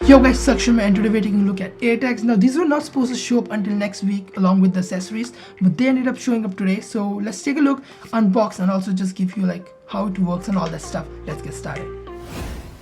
Yo guys, Saksham, and today we're taking a look at AirTags. Now these were not supposed to show up until next week along with the accessories, but they ended up showing up today. So let's take a look, unbox, and also just give you like how it works and all that stuff. Let's get started.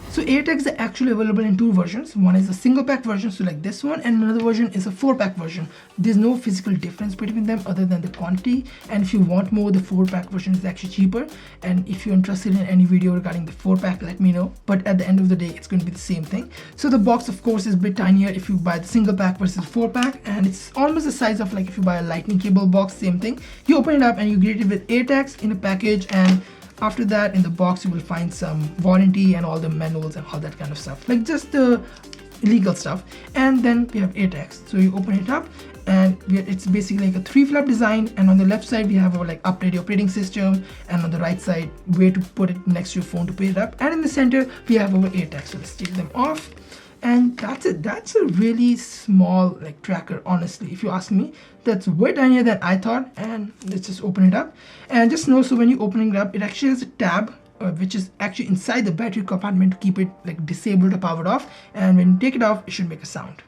So AirTags are actually available in two versions. One is a single pack version, so like this one, and another version is a 4-pack version. There's no physical difference between them other than the quantity, and if you want more, the 4-pack version is actually cheaper. And if you're interested in any video regarding the 4-pack, let me know. But at the end of the day, it's going to be the same thing. So the box, of course, is a bit tinier if you buy the single pack versus 4-pack, and it's almost the size of like if you buy a lightning cable box, same thing. You open it up and you get it with AirTags in a package, and after that, in the box, you will find some warranty and all the manuals and all that kind of stuff, like just the legal stuff. And then we have AirTags. So you open it up, and it's basically like a 3-flap design. And on the left side, we have our like update your operating system, and on the right side, where to put it next to your phone to pick it up. And in the center, we have our AirTags. So let's take them off. And that's it. That's a really small like tracker, honestly. If you ask me, that's way tinier than I thought. And let's just open it up. And just know, so when you're opening it up, it actually has a tab which is actually inside the battery compartment to keep it like disabled or powered off. And when you take it off, it should make a sound.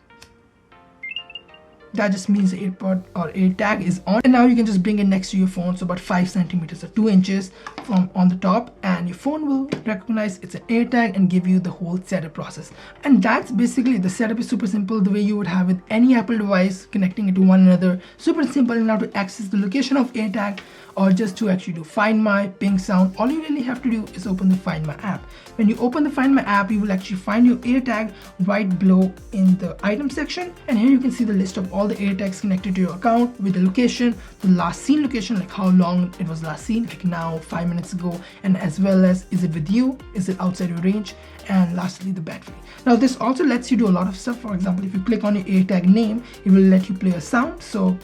That just means the AirPod or AirTag is on. And now you can just bring it next to your phone, so about 5 centimeters or 2 inches from on the top, and your phone will recognize it's an AirTag and give you the whole setup process. And that's basically, the setup is super simple, the way you would have with any Apple device, connecting it to one another. Super simple. And now to access the location of AirTag, or just to actually do Find My, ping sound, all you really have to do is open the Find My app. When you open the Find My app, you will actually find your AirTag right below in the item section. And here you can see the list of all the AirTags connected to your account with the location, the last seen location, like how long it was last seen, like now 5 minutes ago, and as well as is it with you, is it outside your range, and lastly the battery. Now this also lets you do a lot of stuff. For example, if you click on your AirTag name, it will let you play a sound. So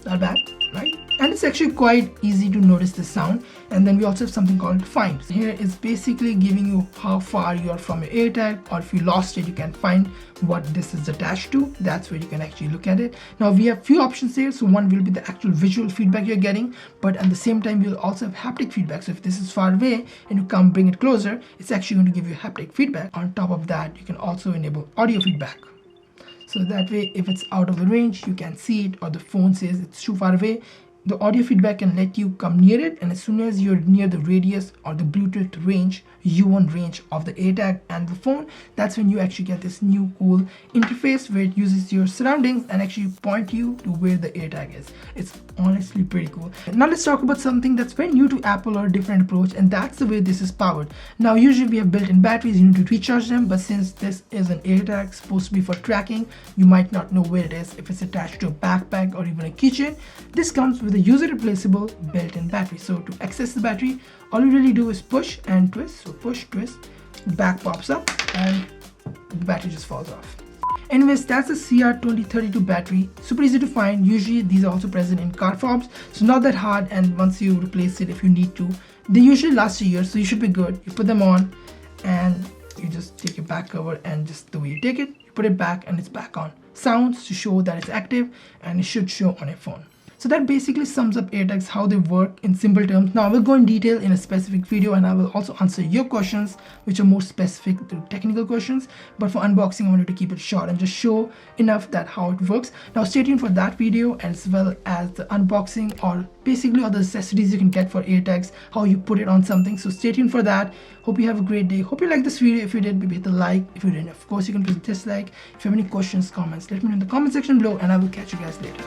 not bad, right? And it's actually quite easy to notice the sound. And then we also have something called Find. Here is basically giving you how far you are from your AirTag, or if you lost it, you can find what this is attached to. That's where you can actually look at it. Now we have few options here. So one will be the actual visual feedback you're getting, but at the same time, you'll also have haptic feedback. So if this is far away and you come bring it closer, it's actually going to give you haptic feedback. On top of that, you can also enable audio feedback. So that way, if it's out of the range, you can see it, or the phone says it's too far away, the audio feedback can let you come near it. And as soon as you're near the radius or the Bluetooth range, U1 range of the AirTag and the phone, that's when you actually get this new cool interface where it uses your surroundings and actually point you to where the AirTag is. It's honestly pretty cool. Now let's talk about something that's very new to Apple, or a different approach, and that's the way this is powered. Now usually we have built-in batteries, you need to recharge them, but since this is an AirTag supposed to be for tracking, you might not know where it is, if it's attached to a backpack or even a keychain. This comes with a user replaceable built-in battery. So to access the battery, all you really do is push and twist. So push, twist, the back pops up, and the battery just falls off. Anyways, that's the CR2032 battery. Super easy to find. Usually these are also present in car fobs, so not that hard. And once you replace it, if you need to, they usually last a year, so you should be good. You put them on and you just take your back cover, and just the way you take it, you put it back and it's back on. Sounds to show that it's active, and it should show on your phone. So that basically sums up AirTags, how they work in simple terms. Now I will go in detail in a specific video, and I will also answer your questions, which are more specific to technical questions. But for unboxing, I wanted to keep it short and just show enough that how it works. Now stay tuned for that video, as well as the unboxing, or basically all the accessories you can get for AirTags, how you put it on something. So stay tuned for that. Hope you have a great day. Hope you like this video. If you did, maybe hit the like. If you didn't, of course, you can press dislike. If you have any questions, comments, let me know in the comment section below, and I will catch you guys later.